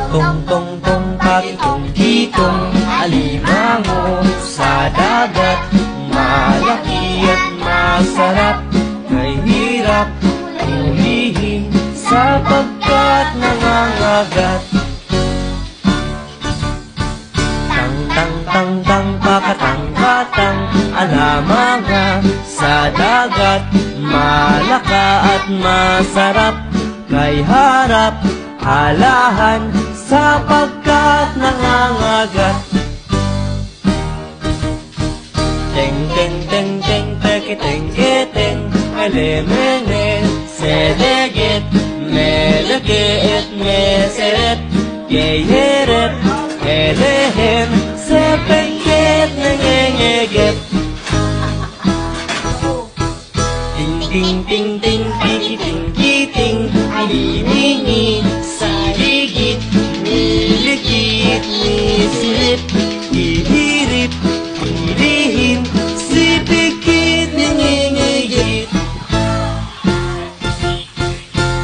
Tong-tong-tong pakitong-kitong alimango sa dagat. Malaki at masarap, mahirap hulihin sapagkat nangangagat. Tang-tang-tang-tang pakatang-katang alamanga sa dagat. Malaka at masarap, kay harap halahan sapagkat nangangagat. Teng-teng-teng-teng tekiteng-keteng elemene seleget meleket meseret yeyeret elehen sepeket nengengeget. Ting-ting-ting-ting tikiting-kiting alimingi sa higit niligit nisilip ihirip hirihin sipikit ningingigit.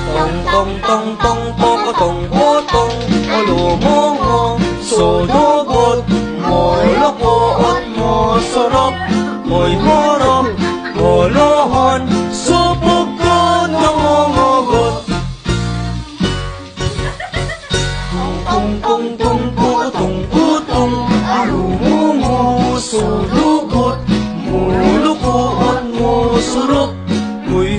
Tong-tong-tong-tong pokotong-potong olumongo sodogot molokoot mosorop moy horop holohon supugod nangungugot. Tong-tong-tong pokotong-potong alumungo sodugot mulukoot mosurop moy